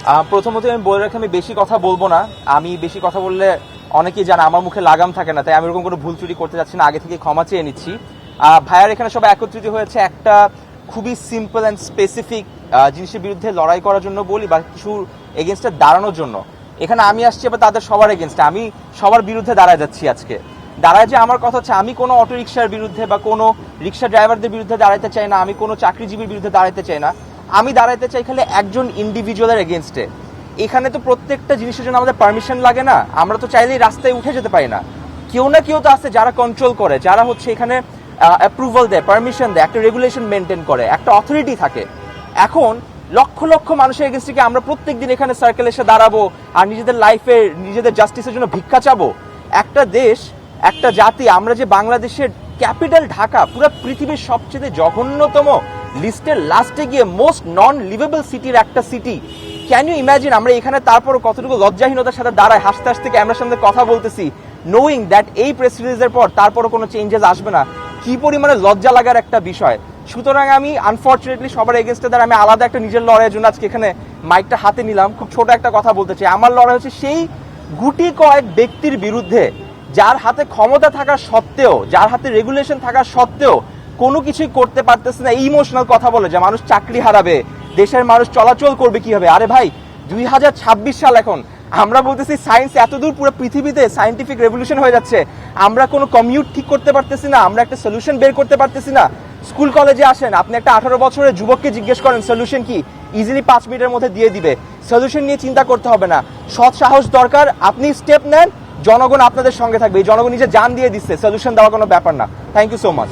প্রথমত আমি বলে রাখি, আমি বেশি কথা বলবো না। আমি বেশি কথা বললে অনেকেই জানে আমার মুখে লাগাম থাকে না, তাই আমি এরকম কোনো ভুল চুরি করতে যাচ্ছি না, আগে থেকে ক্ষমা চেয়ে নিচ্ছি। ভাইয়ার এখানে সবাই একত্রিত হয়েছে একটা খুবই সিম্পল অ্যান্ড স্পেসিফিক জিনিসের বিরুদ্ধে লড়াই করার জন্য বলি, বা কিছু এগেনস্টে দাঁড়ানোর জন্য। এখানে আমি আসছি আবার তাদের সবার এগেনস্টে, আমি সবার বিরুদ্ধে দাঁড়ায় যাচ্ছি আজকে। দাঁড়ায় যে আমার কথা হচ্ছে, আমি কোনো অটো রিক্সার বিরুদ্ধে বা কোনো রিক্সা ড্রাইভারদের বিরুদ্ধে দাঁড়াইতে চাই না, আমি কোনো চাকরিজীবীর বিরুদ্ধে দাঁড়াইতে চাই না। আমি দাঁড়াইতে চাই খালি একজন ইন্ডিভিজুয়ালের এগেনস্টে। এখানে তো প্রত্যেকটা জিনিসের জন্য আমাদের পারমিশন লাগে না, আমরা তো চাইলেই রাস্তায় উঠে যেতে পারি না। কেউ না কেউ তো আছে যারা কন্ট্রোল করে, যারা হচ্ছে এখানে অ্যাপ্রুভাল দেয়, পারমিশন দেয়, একটা রেগুলেশন মেনটেন করে, একটা অথরিটি থাকে। এখন লক্ষ লক্ষ মানুষের এগেনস্টে আমরা প্রত্যেকদিন এখানে সার্কেল এসে দাঁড়াবো আর নিজেদের লাইফে নিজেদের জাস্টিসের জন্য ভিক্ষা চাবো? একটা দেশ, একটা জাতি, আমরা যে বাংলাদেশের ক্যাপিটাল ঢাকা পুরো পৃথিবীর সবচেয়ে জঘন্যতম লিস্টের লাস্টে গিয়ে মোস্ট নন লিভেবল সিটির একটা সিটি, ক্যান ইউ ইম্যাজিন আমরা এখানে তারপরও কতটুকু লজ্জাহীনতার সাথে দাঁড়ায় হাসতে হাসতে ক্যামেরার সামনে কথা বলতেছি, নোয়িং দ্যাট এই প্রেস রিলিজের পর তারপরও কোনো চেঞ্জেস আসবে না। কি পরিমাণে লজ্জা লাগার একটা বিষয়। সুতরাং আমি আনফর্চুনেটলি সবার এগেনস্টে দ্বারা আমি আলাদা একটা নিজের লড়াইয়ের জন্য আজকে এখানে মাইকটা হাতে নিলাম। খুব ছোট একটা কথা বলতে চাই, আমার লড়াই হচ্ছে সেই গুটি কয়েক ব্যক্তির বিরুদ্ধে যার হাতে ক্ষমতা থাকা সত্ত্বেও, যার হাতে রেগুলেশন থাকা সত্ত্বেও কোনো কিছুই করতে পারতেছে না। ইমোশনাল কথা বলে যে মানুষ চাকরি হারাবে, দেশের মানুষ চলাচল করবে কিভাবে। আরে ভাই, 2026 সাল এখন, আমরা বলতেছি সায়েন্স এতদূর পুরো পৃথিবীতে সায়েন্টিফিক রেভলিউশন হয়ে যাচ্ছে, আমরা কোনো কমিউট ঠিক করতে পারতেছি না, আমরা একটা সলিউশন বের করতে পারতেছি না। স্কুল কলেজে আসেন, আপনি একটা 18 বছরের যুবককে জিজ্ঞেস করেন সলিউশন কি, ইজিলি 5 মিনিটের মধ্যে দিয়ে দিবে। সলিউশন নিয়ে চিন্তা করতে হবে না, সৎ সাহস দরকার, আপনি স্টেপ নেন, জনগণ আপনাদের সঙ্গে থাকবে। এই জনগণ নিজে জান দিয়ে দিচ্ছে, সলিউশন দেওয়া কোনো ব্যাপার না। Thank you so much.